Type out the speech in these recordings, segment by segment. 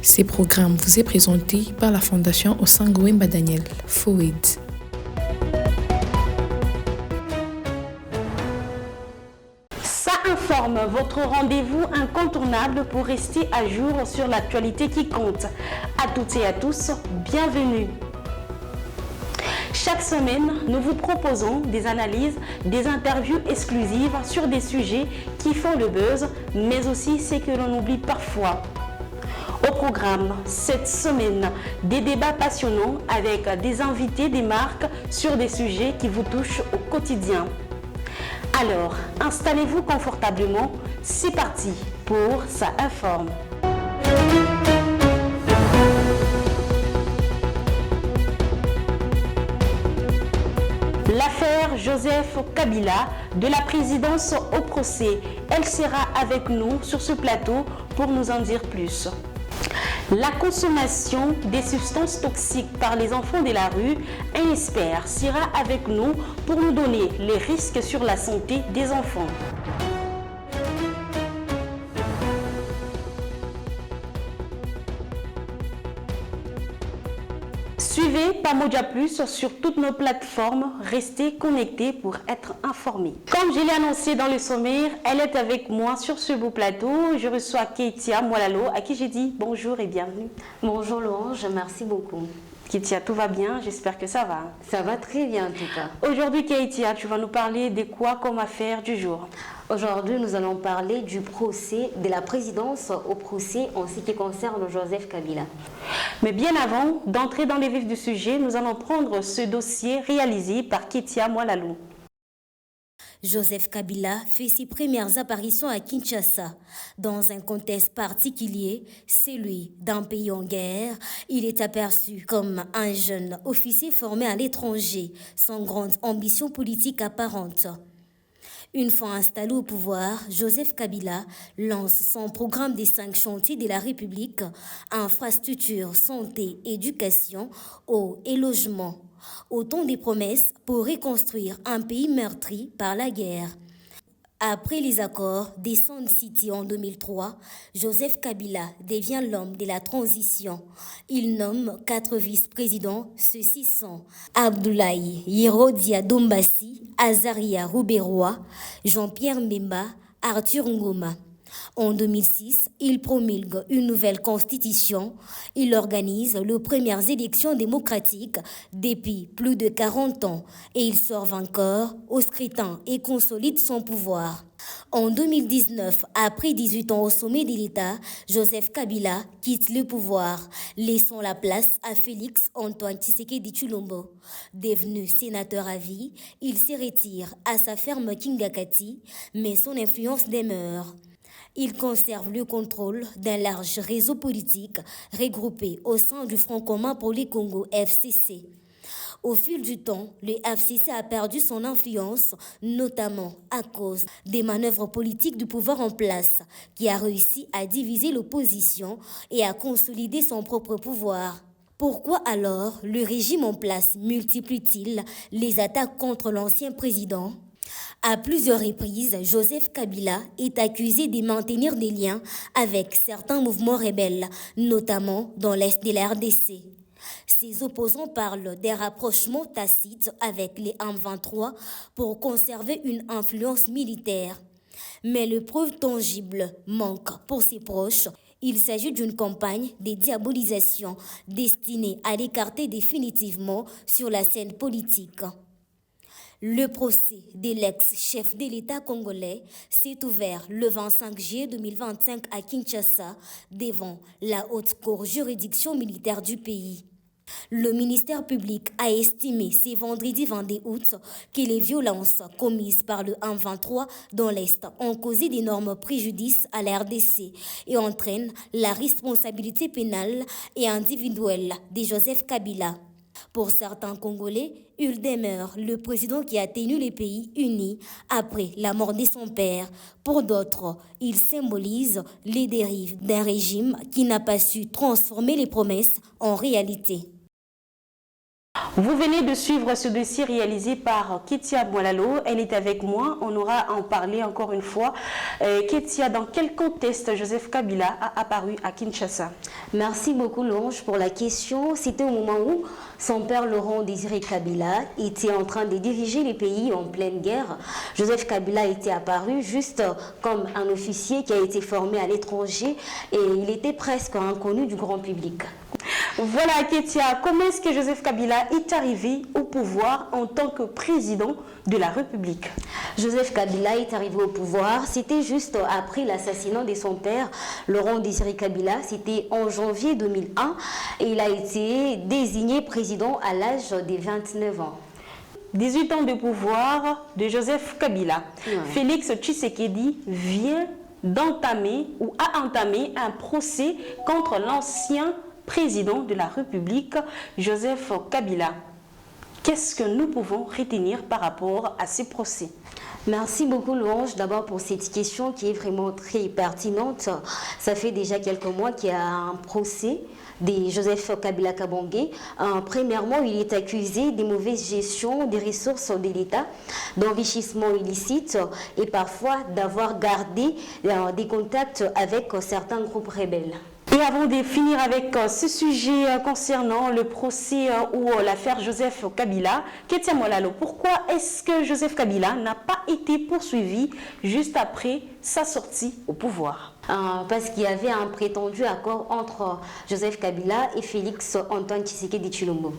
Ces programmes vous est présenté par la Fondation Osangwemba Daniel, FOED. Ça informe, votre rendez-vous incontournable pour rester à jour sur l'actualité qui compte. À toutes et à tous, bienvenue. Chaque semaine, nous vous proposons des analyses, des interviews exclusives sur des sujets qui font le buzz, mais aussi ce que l'on oublie parfois. Au programme, cette semaine, des débats passionnants avec des invités des marques sur des sujets qui vous touchent au quotidien. Alors, installez-vous confortablement, c'est parti pour Ça informe. L'affaire Joseph Kabila, de la présidence au procès, elle sera avec nous sur ce plateau pour nous en dire plus. La consommation des substances toxiques par les enfants de la rue, un expert sera avec nous pour nous donner les risques sur la santé des enfants. Suivez Pamoja Plus sur toutes nos plateformes. Restez connectés pour être informés. Comme je l'ai annoncé dans le sommaire, elle est avec moi sur ce beau plateau. Je reçois Keitia Mwalalo, à qui j'ai dit bonjour et bienvenue. Bonjour Louange, merci beaucoup. Keitia, tout va bien? J'espère que ça va. Ça va très bien en tout cas. Aujourd'hui, Keitia, tu vas nous parler de quoi comme affaire du jour? Aujourd'hui, nous allons parler du procès, de la présidence au procès en ce qui concerne Joseph Kabila. Mais bien avant d'entrer dans les vifs du sujet, nous allons prendre ce dossier réalisé par Keitia Mwalalo. Joseph Kabila fait ses premières apparitions à Kinshasa. Dans un contexte particulier, celui d'un pays en guerre, il est aperçu comme un jeune officier formé à l'étranger, sans grande ambition politique apparente. Une fois installé au pouvoir, Joseph Kabila lance son programme des 5 chantiers de la République, infrastructures, santé, éducation, eau et logement. Autant de promesses pour reconstruire un pays meurtri par la guerre. Après les accords des Sun City en 2003, Joseph Kabila devient l'homme de la transition. Il nomme 4 vice-présidents, ceux-ci sont Abdoulaye Yerodia Dombassi, Azaria Rouberois, Jean-Pierre Mbemba, Arthur Ngoma. En 2006, il promulgue une nouvelle constitution. Il organise les premières élections démocratiques depuis plus de 40 ans et il sort vainqueur au scrutin et consolide son pouvoir. En 2019, après 18 ans au sommet de l'État, Joseph Kabila quitte le pouvoir, laissant la place à Félix Antoine Tshisekedi Tshilombo. Devenu sénateur à vie, il se retire à sa ferme Kingakati, mais son influence demeure. Il conserve le contrôle d'un large réseau politique regroupé au sein du Front commun pour les Congo, FCC. Au fil du temps, le FCC a perdu son influence, notamment à cause des manœuvres politiques du pouvoir en place, qui a réussi à diviser l'opposition et à consolider son propre pouvoir. Pourquoi alors le régime en place multiplie-t-il les attaques contre l'ancien président ? À plusieurs reprises, Joseph Kabila est accusé de maintenir des liens avec certains mouvements rebelles, notamment dans l'est de la RDC. Ses opposants parlent des rapprochements tacites avec les M23 pour conserver une influence militaire. Mais le preuve tangible manque pour ses proches. Il s'agit d'une campagne de diabolisation destinée à l'écarter définitivement sur la scène politique. Le procès de l'ex-chef de l'État congolais s'est ouvert le 25 juillet 2025 à Kinshasa devant la haute cour juridiction militaire du pays. Le ministère public a estimé ce vendredi 22 août que les violences commises par le M23 dans l'Est ont causé d'énormes préjudices à la RDC et entraînent la responsabilité pénale et individuelle de Joseph Kabila. Pour certains Congolais, il demeure le président qui a tenu les pays unis après la mort de son père. Pour d'autres, il symbolise les dérives d'un régime qui n'a pas su transformer les promesses en réalité. Vous venez de suivre ce dossier réalisé par Ketia Mwalalo. Elle est avec moi. On aura à en parler encore une fois. Ketia, dans quel contexte Joseph Kabila a apparu à Kinshasa? Merci beaucoup, Longe, pour la question. C'était au moment où son père Laurent Désiré Kabila était en train de diriger les pays en pleine guerre. Joseph Kabila était apparu juste comme un officier qui a été formé à l'étranger et il était presque inconnu du grand public. Voilà, Ketia, comment est-ce que Joseph Kabila est arrivé au pouvoir en tant que président de la République? Joseph Kabila est arrivé au pouvoir, c'était juste après l'assassinat de son père, Laurent Désiré Kabila, c'était en janvier 2001 et il a été désigné président à l'âge de 29 ans. 18 ans de pouvoir de Joseph Kabila. Ouais. Félix Tshisekedi vient d'entamer ou a entamé un procès contre l'ancien président de la République, Joseph Kabila. Qu'est-ce que nous pouvons retenir par rapport à ces procès? Merci beaucoup, Louange, d'abord pour cette question qui est vraiment très pertinente. Ça fait déjà quelques mois qu'il y a un procès de Joseph Kabila Kabange. Premièrement, il est accusé de mauvaise gestion des ressources de l'État, d'enrichissement illicite et parfois d'avoir gardé des contacts avec certains groupes rebelles. Et avant de finir avec ce sujet concernant le procès ou l'affaire Joseph Kabila, Ketia Mwalalo, pourquoi est-ce que Joseph Kabila n'a pas été poursuivi juste après sa sortie au pouvoir? Parce qu'il y avait un prétendu accord entre Joseph Kabila et Félix Antoine Tshisekedi Tshilombo.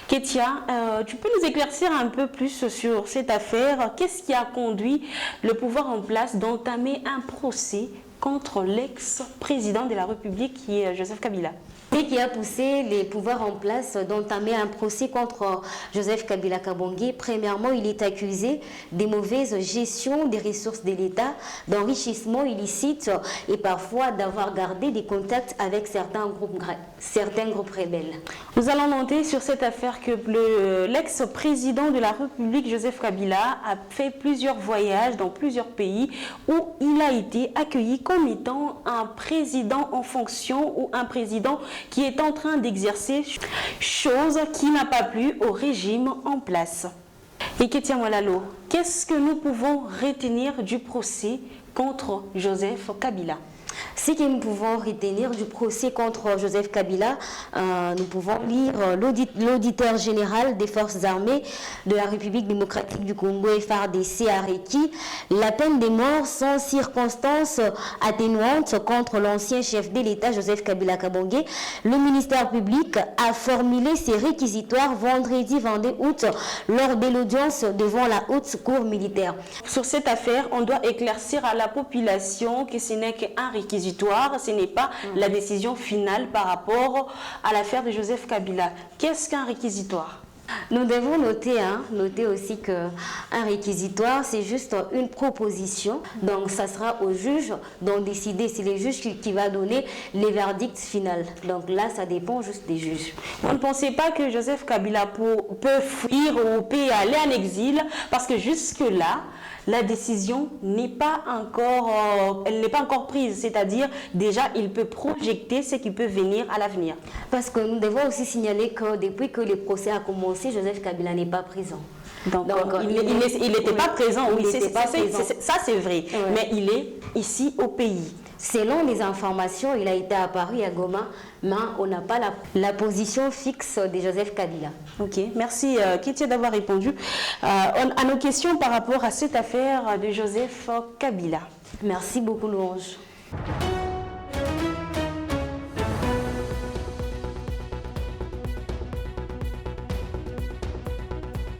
Ketia, tu peux nous éclaircir un peu plus sur cette affaire? Qu'est-ce qui a conduit le pouvoir en place d'entamer un procès contre l'ex-président de la République qui est Joseph Kabila? Et qui a poussé les pouvoirs en place d'entamer un procès contre Joseph Kabila Kabange. Premièrement, il est accusé de mauvaise gestion des ressources de l'État, d'enrichissement illicite et parfois d'avoir gardé des contacts avec certains groupes rebelles. Nous allons noter sur cette affaire que l'ex-président de la République, Joseph Kabila, a fait plusieurs voyages dans plusieurs pays où il a été accueilli comme étant un président en fonction ou un président qui est en train d'exercer chose qui n'a pas plu au régime en place. Et Ketia Mwalalo, qu'est-ce que nous pouvons retenir du procès contre Joseph Kabila? Ce que nous pouvons retenir du procès contre Joseph Kabila, nous pouvons lire l'auditeur général des forces armées de la République démocratique du Congo, FARDC, a requis la peine de mort sans circonstances atténuantes contre l'ancien chef de l'État, Joseph Kabila Kabange. Le ministère public a formulé ses réquisitoires vendredi 22 août lors de l'audience devant la haute cour militaire. Sur cette affaire, on doit éclaircir à la population que ce n'est qu'un réquisitoire, ce n'est pas la décision finale par rapport à l'affaire de Joseph Kabila. Qu'est-ce qu'un réquisitoire? Nous devons noter aussi qu'un réquisitoire, c'est juste une proposition. Donc, ça sera au juge d'en décider. C'est le juge qui va donner les verdicts finaux. Donc là, ça dépend juste des juges. Vous ne pensez pas que Joseph Kabila peut fuir ou peut aller en exil parce que jusque-là, la décision n'est pas encore prise, c'est-à-dire déjà il peut projeter ce qui peut venir à l'avenir. Parce que nous devons aussi signaler que depuis que le procès a commencé, Joseph Kabila n'est pas présent. Donc il n'était pas présent, oui, ça c'est vrai, ouais. Mais il est ici au pays. Selon les informations, il a été apparu à Goma, mais on n'a pas la position fixe de Joseph Kabila. Ok, merci Ketia d'avoir répondu à nos questions par rapport à cette affaire de Joseph Kabila. Merci beaucoup, Louange.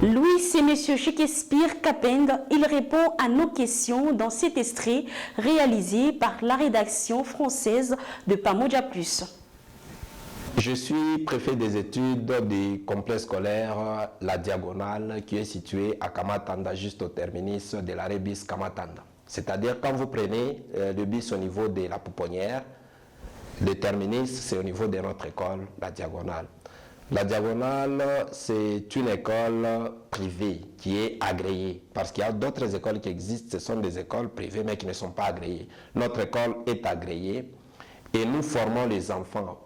Louis et Monsieur Shakespeare Kapend, il répond à nos questions dans cet extrait réalisé par la rédaction française de Pamoja Plus. Je suis préfet des études du complexe scolaire La Diagonale qui est situé à Kamatanda, juste au terminus de l'arrêt bis Kamatanda. C'est-à-dire quand vous prenez le bis au niveau de la pouponnière, le terminus c'est au niveau de notre école La Diagonale. La Diagonale, c'est une école privée qui est agréée. Parce qu'il y a d'autres écoles qui existent, ce sont des écoles privées mais qui ne sont pas agréées. Notre école est agréée et nous formons les enfants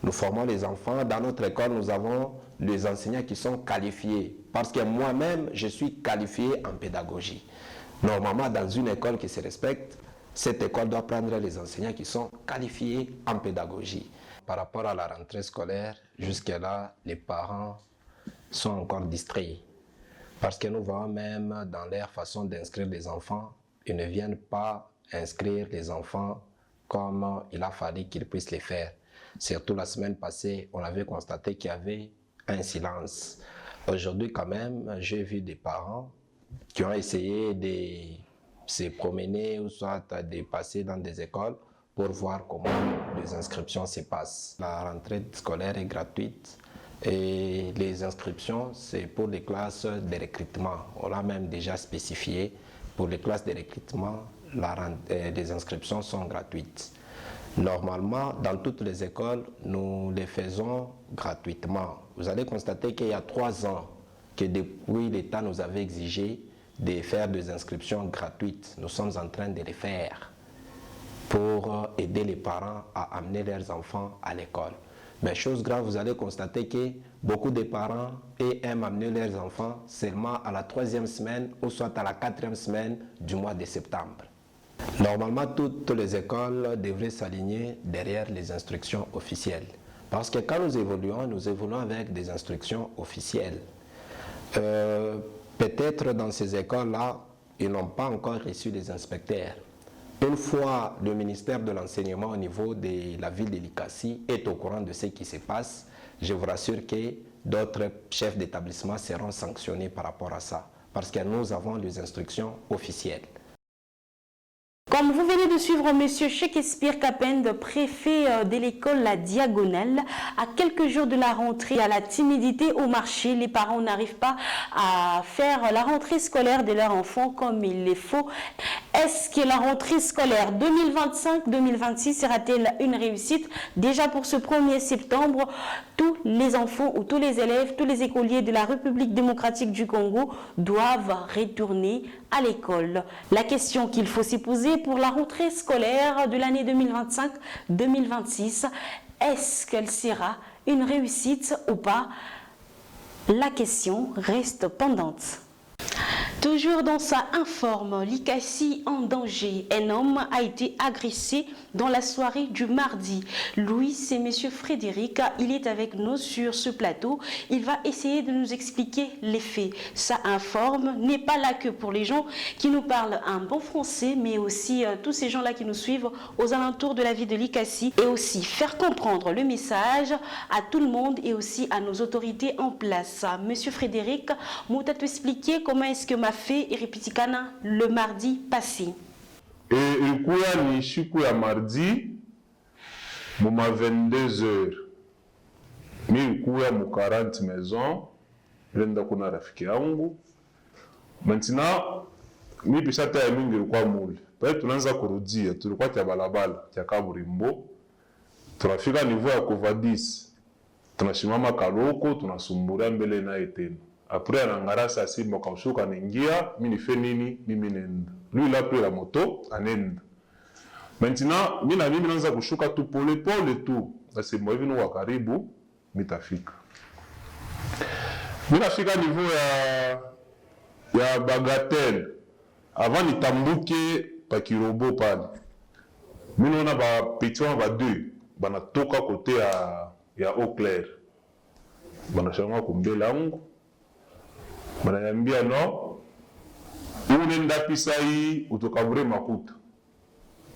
Nous formons les enfants. Dans notre école, nous avons les enseignants qui sont qualifiés. Parce que moi-même, je suis qualifié en pédagogie. Normalement, dans une école qui se respecte, cette école doit prendre les enseignants qui sont qualifiés en pédagogie. Par rapport à la rentrée scolaire, jusque-là, les parents sont encore distraits. Parce que nous voyons même dans leur façon d'inscrire les enfants, ils ne viennent pas inscrire les enfants comme il a fallu qu'ils puissent les faire. Surtout la semaine passée, on avait constaté qu'il y avait un silence. Aujourd'hui, quand même, j'ai vu des parents qui ont essayé de se promener ou soit de passer dans des écoles pour voir comment les inscriptions se passent. La rentrée scolaire est gratuite et les inscriptions, c'est pour les classes de recrutement. On l'a même déjà spécifié. Pour les classes de recrutement, les inscriptions sont gratuites. Normalement, dans toutes les écoles, nous les faisons gratuitement. Vous allez constater qu'il y a 3 ans que depuis l'État nous avait exigé de faire des inscriptions gratuites. Nous sommes en train de les faire pour aider les parents à amener leurs enfants à l'école. Mais chose grave, vous allez constater que beaucoup de parents aiment amener leurs enfants seulement à la 3e semaine ou soit à la 4e semaine du mois de septembre. Normalement, toutes les écoles devraient s'aligner derrière les instructions officielles. Parce que quand nous évoluons avec des instructions officielles. Peut-être dans ces écoles-là, ils n'ont pas encore reçu des inspecteurs. Une fois le ministère de l'Enseignement au niveau de la ville de Likasi est au courant de ce qui se passe, je vous rassure que d'autres chefs d'établissement seront sanctionnés par rapport à ça. Parce que nous avons les instructions officielles. Comme vous venez de suivre M. Shakespeare Kapend, préfet de l'école La Diagonale, à quelques jours de la rentrée, à la timidité au marché, les parents n'arrivent pas à faire la rentrée scolaire de leur enfant comme il le faut. Est-ce que la rentrée scolaire 2025-2026 sera-t-elle une réussite? Déjà pour ce 1er septembre, tous les enfants ou tous les élèves, tous les écoliers de la République démocratique du Congo doivent retourner à l'école. La question qu'il faut se poser pour la rentrée scolaire de l'année 2025-2026, est-ce qu'elle sera une réussite ou pas? La question reste pendante. Toujours dans sa informe, Likasi en danger. Un homme a été agressé dans la soirée du mardi. Louis, c'est monsieur Frédéric. Il est avec nous sur ce plateau. Il va essayer de nous expliquer les faits. Ça informe n'est pas là que pour les gens qui nous parlent un bon français, mais aussi tous ces gens-là qui nous suivent aux alentours de la ville de Likasi, et aussi faire comprendre le message à tout le monde et aussi à nos autorités en place. Monsieur Frédéric, m'as tu expliquer comment est-ce que ma fait Iripitikana le mardi passé? Et il y a siku ya mardi, moma 22h. Mi ilikuwa mu 40 maisons, lenda kuna rafiki yangu. Maintenant, mi pishata ya mingi ilikuwa mule. Pale tunaanza kurudia, tulikuwa tia balabala, tia kaburimbo. Tunafika niveau ya Kovadis. Tunashimama Kaloko, tunasumburia mbele naye tena. Après, anangara sa simba kaushuka ningia, mimi nife nini, mimi nenda. Lui il a pris la moto, anenda. Maintenant, mimi naanza kushuka tu pole pole tu. Basi mwa hivi nuwa karibu, mitafika. Mimi nafika niveau ya Bagatelle. Avant nitambuke pa Kirobo pale. Mimi naona ba petit ba deux, banatoka kote ya Eau Claire. Banashanga kumbela yangu. Bananiambia no, unenda pisa hii utokabure makuta.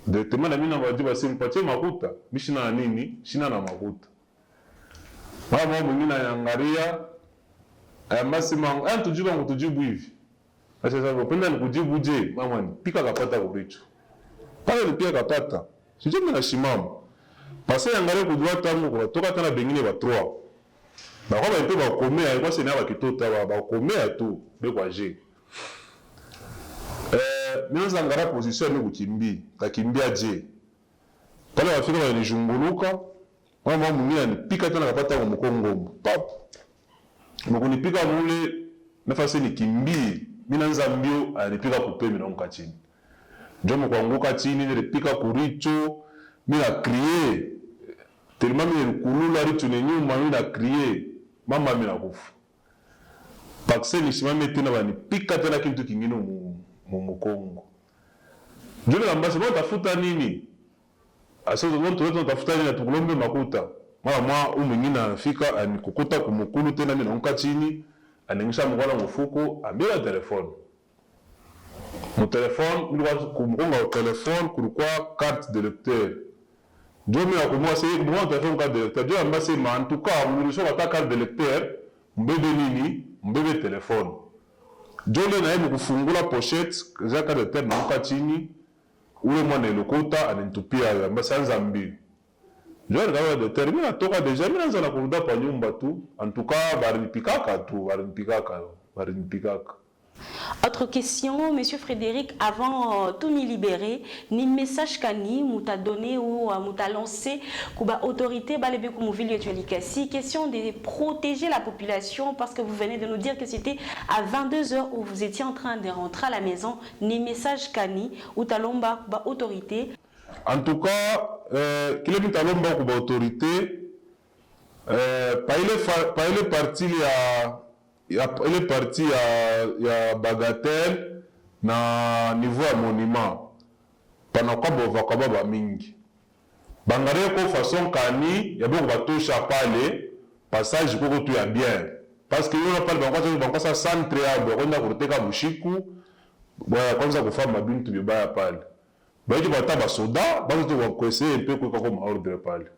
Directement na mimi na wajibu basi mpatie makuta, mimi sina nini, sina na makuta. Mama mwingine anaangalia, basi mama, tujibu hivi. Sasa unapenda nikujibu je? Mama ni pika kapata kuricho. Pale nipika kapata. Sije mimi nashimama. Basi angalia kujua tangu kwa toka tena bengine ba 3. Bakwa ba mpe bakomea ilikuwa sena bakitota bakomea tu bekwa je. Mimi ngara position ni kukimbi, takimbia je. Pale wafika wanijunguluka, mama mwingine anipika tena kapata mkongo. Pap. Mkunipika mule nafasi nikimbie, mimi naanza mbio anipika kupemi na mkachini. Ndio mkuanguka chini nilipika kuricho, mimi na crier. tellement il kulula ritune nyuma mina crier mama mina kufa bakse ni simame tena bani pika tena kintu kingine mu Kongo jole lambase bon tafuta nini aso zo mtu tafuta nini tukulombe makuta mama umingine anafika anikukuta kumukulu tena mina nka chini aningisha mwana mfuko ambia telefone mon téléphone il va kumkonga au téléphone kulikuwa carte de lecteur Jomi a commencé, moi, téléphone carte de lecteur. Dieu a embassé, mais en tout cas, nous sommes à ta carte de lecteur, mbebe nini, mbebe téléphone. Dieu n'a eu beaucoup de la pochette, j'ai carte de lecteur, n'a pas chini, ou le monde est le quota, à l'intupia, sans zambi. Dieu a regardé de terminer, à toka déjà, mais dans la commune pas nyumba tout, en tout cas, barinipikaka tout, barinipikaka. Autre question, Monsieur Frédéric, avant tout ni libérer, ni message kani mouta donné ou mouta lancé kuba autorité balebe kumuvili etuelikasi, question de protéger la population parce que vous venez de nous dire que c'était à 22h où vous étiez en train de rentrer à la maison, ni message kani ou talomba kuba autorité. En tout cas, qu'il est talomba kuba autorité, pas il est parti il est parti à bagatelle na niveau à monument pendant quoi bovaka baba mingi bangare ko façon kani ya bon batosha pale passage ko tu ya bien parce que on parle bango ça centre ya bonda kuruteka bushiku boya kwanza kufanya bintu bibaya pale baiki bataba soda bazo to kwese peu ko comme ordre pale.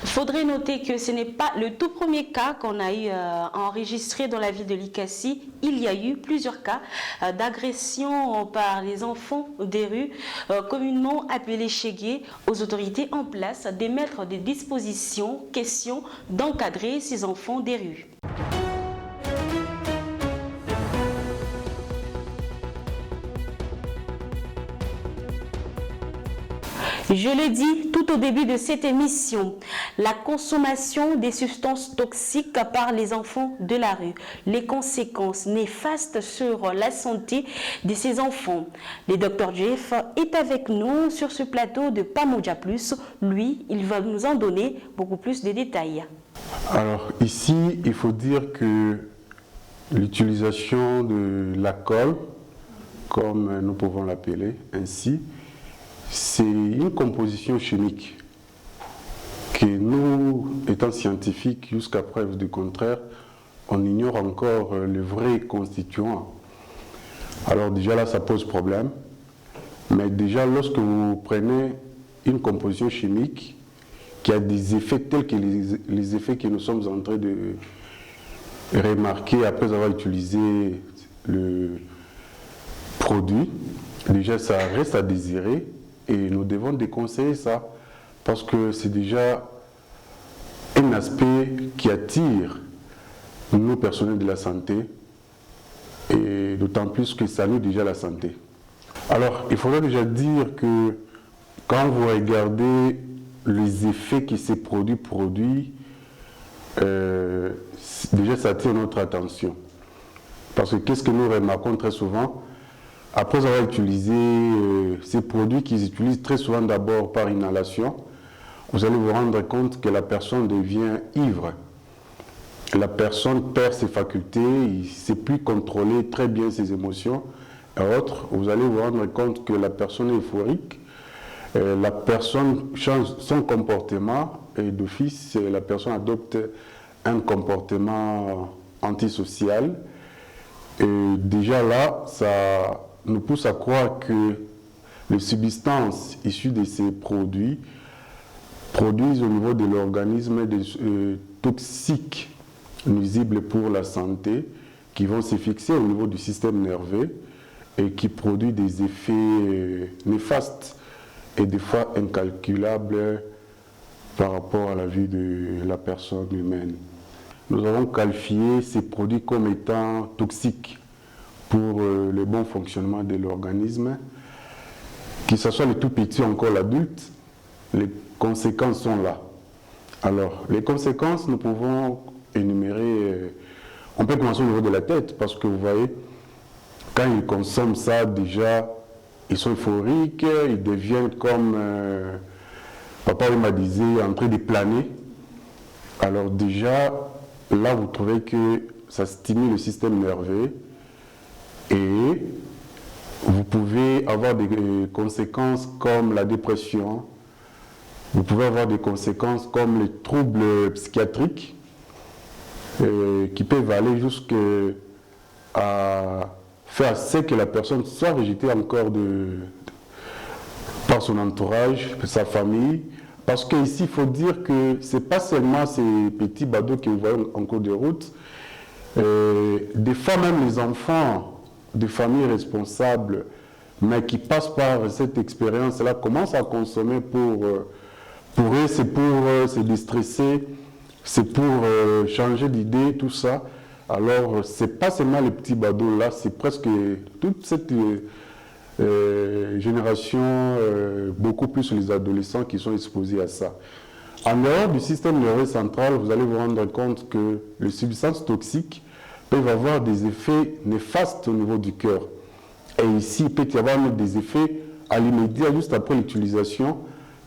Faudrait noter que ce n'est pas le tout premier cas qu'on a eu enregistré dans la ville de Likasi. Il y a eu plusieurs cas d'agression par les enfants des rues, communément appelés chégués, aux autorités en place d'émettre des dispositions, question d'encadrer ces enfants des rues. Je le dis tout au début de cette émission, la consommation des substances toxiques par les enfants de la rue, les conséquences néfastes sur la santé de ces enfants. Le Dr Jeff est avec nous sur ce plateau de Pamoja Plus. Lui, il va nous en donner beaucoup plus de détails. Alors ici, il faut dire que l'utilisation de l'alcool, comme nous pouvons l'appeler ainsi, c'est une composition chimique que nous, étant scientifiques, jusqu'à preuve du contraire, on ignore encore le vrai constituant. Alors déjà là, ça pose problème. Mais déjà, lorsque vous prenez une composition chimique qui a des effets tels que les effets que nous sommes en train de remarquer après avoir utilisé le produit, déjà ça reste à désirer. Et nous devons déconseiller ça parce que c'est déjà un aspect qui attire nos personnels de la santé et d'autant plus que ça nuit déjà la santé. Alors, il faudrait déjà dire que quand vous regardez les effets que ces produits produisent, déjà ça attire notre attention. Parce que qu'est-ce que nous remarquons très souvent? Après avoir utilisé ces produits qu'ils utilisent très souvent d'abord par inhalation, vous allez vous rendre compte que la personne devient ivre. La personne perd ses facultés, il ne sait plus contrôler très bien ses émotions et autres. Vous allez vous rendre compte que la personne est euphorique, la personne change son comportement et d'office, la personne adopte un comportement antisocial. Et déjà là, ça nous pousse à croire que les substances issues de ces produits produisent au niveau de l'organisme des toxiques nuisibles pour la santé qui vont se fixer au niveau du système nerveux et qui produisent des effets néfastes et des fois incalculables par rapport à la vie de la personne humaine. Nous avons qualifié ces produits comme étant toxiques pour le bon fonctionnement de l'organisme, que ce soit le tout petit ou encore l'adulte, les conséquences sont là. Alors, les conséquences, nous pouvons énumérer, on peut commencer au niveau de la tête, parce que vous voyez, quand ils consomment ça, déjà, ils sont euphoriques, ils deviennent comme, pas papa m'a disait en train de planer. Alors déjà, là, vous trouvez que ça stimule le système nerveux et vous pouvez avoir des conséquences comme la dépression, vous pouvez avoir des conséquences comme les troubles psychiatriques qui peuvent aller jusqu'à faire ce que la personne soit rejetée encore par son entourage, sa famille. Parce qu'ici, il faut dire que ce n'est pas seulement ces petits badauds que vous voyez en cours de route. Des fois, même les enfants de familles responsables, mais qui passent par cette expérience-là, commencent à consommer pour eux, c'est pour se déstresser, c'est pour changer d'idée, tout ça. Alors, ce n'est pas seulement les petits badauds-là, c'est presque toute cette génération, beaucoup plus les adolescents qui sont exposés à ça. En dehors du système nerveux central, vous allez vous rendre compte que les substances toxiques peuvent avoir des effets néfastes au niveau du cœur. Et ici, il peut y avoir des effets à l'immédiat, juste après l'utilisation.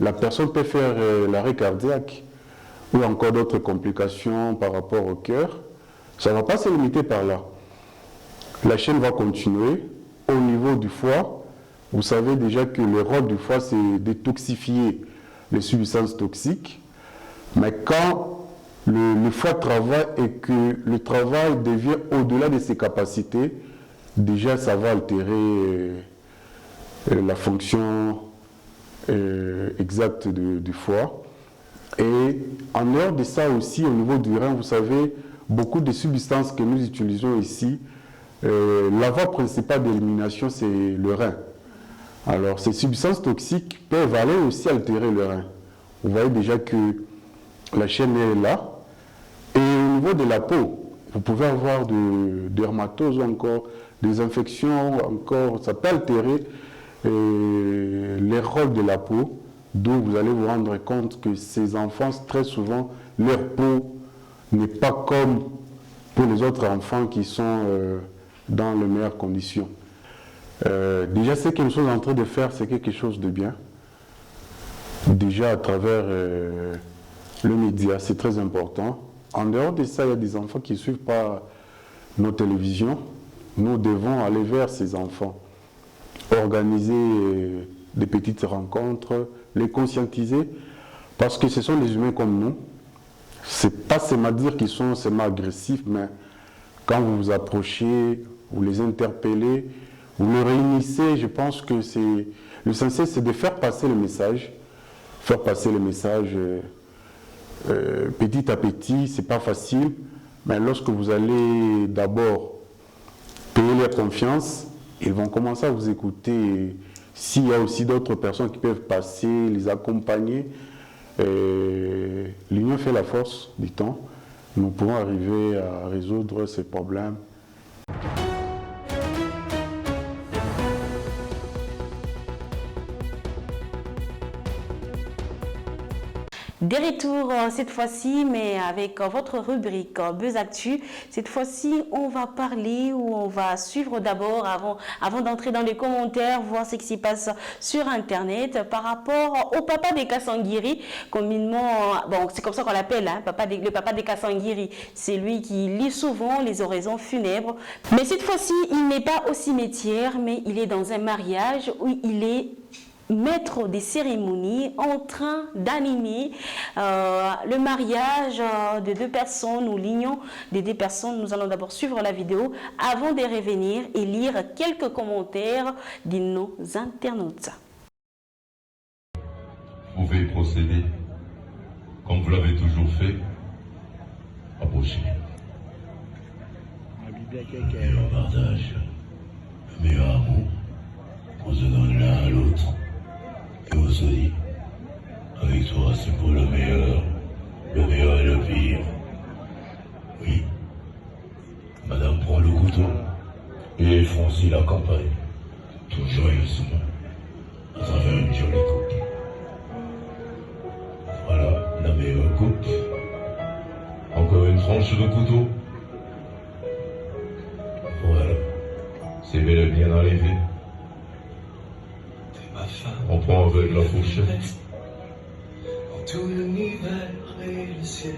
La personne peut faire l'arrêt cardiaque ou encore d'autres complications par rapport au cœur. Ça ne va pas se limiter par là. La chaîne va continuer. Au niveau du foie, vous savez déjà que le rôle du foie, c'est détoxifier les substances toxiques. Mais quand le foie travaille et que le travail devient au-delà de ses capacités, déjà ça va altérer la fonction exacte du foie. Et en dehors de ça aussi, au niveau du rein, vous savez, beaucoup de substances que nous utilisons ici, la voie principale d'élimination, c'est le rein. Alors, ces substances toxiques peuvent aller aussi altérer le rein. Vous voyez déjà que la chaîne est là. Et au niveau de la peau, vous pouvez avoir de dermatose ou encore des infections, encore, ça peut altérer les rôles de la peau, d'où vous allez vous rendre compte que ces enfants, très souvent, leur peau n'est pas comme pour les autres enfants qui sont dans les meilleures conditions. Déjà, ce que nous sommes en train de faire, c'est quelque chose de bien. Déjà, à travers le média, c'est très important. En dehors de ça, il y a des enfants qui ne suivent pas nos télévisions. Nous devons aller vers ces enfants, organiser des petites rencontres, les conscientiser, parce que ce sont des humains comme nous. Ce n'est pas seulement dire qu'ils sont seulement agressifs, mais quand vous vous approchez, vous les interpellez, vous les réunissez, je pense que l'essentiel, c'est de faire passer le message. Faire passer le message petit à petit, ce n'est pas facile, mais lorsque vous allez d'abord payer leur confiance, ils vont commencer à vous écouter. S'il y a aussi d'autres personnes qui peuvent passer, les accompagner, l'union fait la force, dit-on. Nous pouvons arriver à résoudre ces problèmes. Des retours cette fois-ci, mais avec votre rubrique Buzz Actu. Cette fois-ci, on va parler ou on va suivre d'abord, avant d'entrer dans les commentaires, voir ce qui s'y passe sur Internet par rapport au papa des Kassanguiri, communément, bon, c'est comme ça qu'on l'appelle, hein, le papa des Kassanguiri. C'est lui qui lit souvent les oraisons funèbres. Mais cette fois-ci, il n'est pas au cimetière, mais il est dans un mariage où il est maître des cérémonies en train d'animer le mariage de deux personnes ou l'union de deux personnes. Nous allons d'abord suivre la vidéo avant de revenir et lire quelques commentaires de nos internautes. Vous pouvez procéder comme vous l'avez toujours fait. Approchez. Le meilleur partage, le meilleur amour, on se donne l'un à l'autre. Et on se dit, avec toi c'est pour le meilleur et le pire. Oui, madame prend le couteau et franchit la campagne, tout joyeusement, à travers une jolie coupe. Voilà la meilleure coupe. Encore une tranche de couteau. Voilà, c'est bel et bien arrivé. On prend avec la fourchette tout l'univers et le ciel.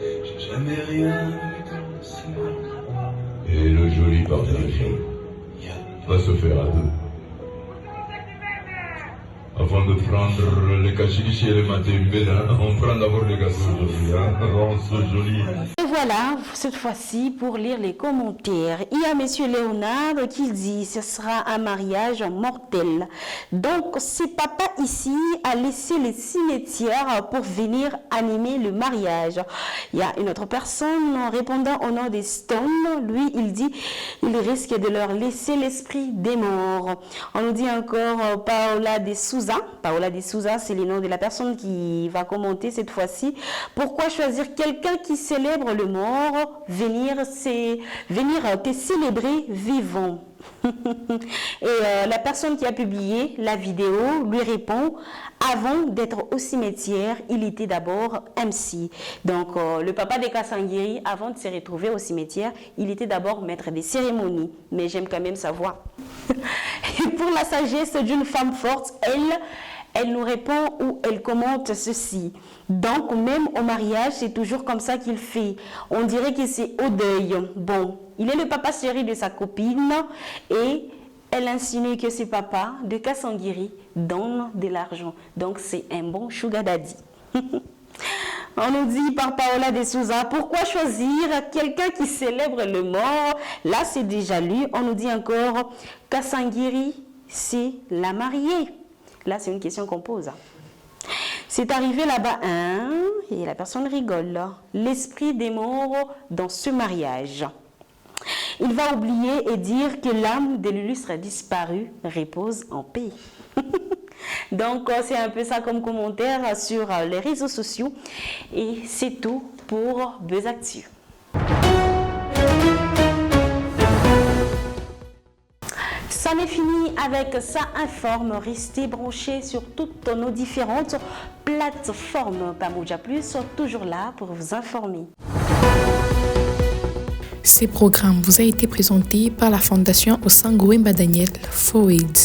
J'ai jamais rien vu d'aussi beau. Et le joli partage va se faire à deux. Avant de prendre les cachichis et les matembela, on prend d'abord les gâteaux jolis. Et voilà, cette fois-ci, pour lire les commentaires. Il y a M. Léonard qui dit ce sera un mariage mortel. Donc, ce papa ici a laissé le cimetière pour venir animer le mariage. Il y a une autre personne répondant au nom des Stones. Lui, il dit il risque de leur laisser l'esprit des morts. On nous dit encore Paola de Souza. Paola de Souza, c'est le nom de la personne qui va commenter cette fois-ci. Pourquoi choisir quelqu'un qui célèbre le mort, venir te célébrer vivant? Et la personne qui a publié la vidéo lui répond: avant d'être au cimetière, il était d'abord MC. Donc le papa de Kasangiri, avant de se retrouver au cimetière, il était d'abord maître des cérémonies. Mais j'aime quand même savoir. Et pour la sagesse d'une femme forte, elle nous répond ou elle commente ceci. Donc, même au mariage, c'est toujours comme ça qu'il fait. On dirait que c'est au deuil. Bon, il est le papa chéri de sa copine et elle insinue que ce papa de Kasangiri donne de l'argent. Donc, c'est un bon sugar daddy. On nous dit par Paola de Souza, pourquoi choisir quelqu'un qui célèbre le mort? Là, c'est déjà lu. On nous dit encore, Kasangiri, c'est la mariée. Là, c'est une question qu'on pose. C'est arrivé là-bas, hein, et la personne rigole. L'esprit des morts dans ce mariage. Il va oublier et dire que l'âme de l'illustre disparu repose en paix. Donc, c'est un peu ça comme commentaire sur les réseaux sociaux. Et c'est tout pour Buzz Actu. Ça n'est fini avec Ça Informe. Restez branchés sur toutes nos différentes plateformes. Pamoja Plus, toujours là pour vous informer. Ces programmes vous a été présentés par la Fondation Osangou Wemba Daniel, FOAID.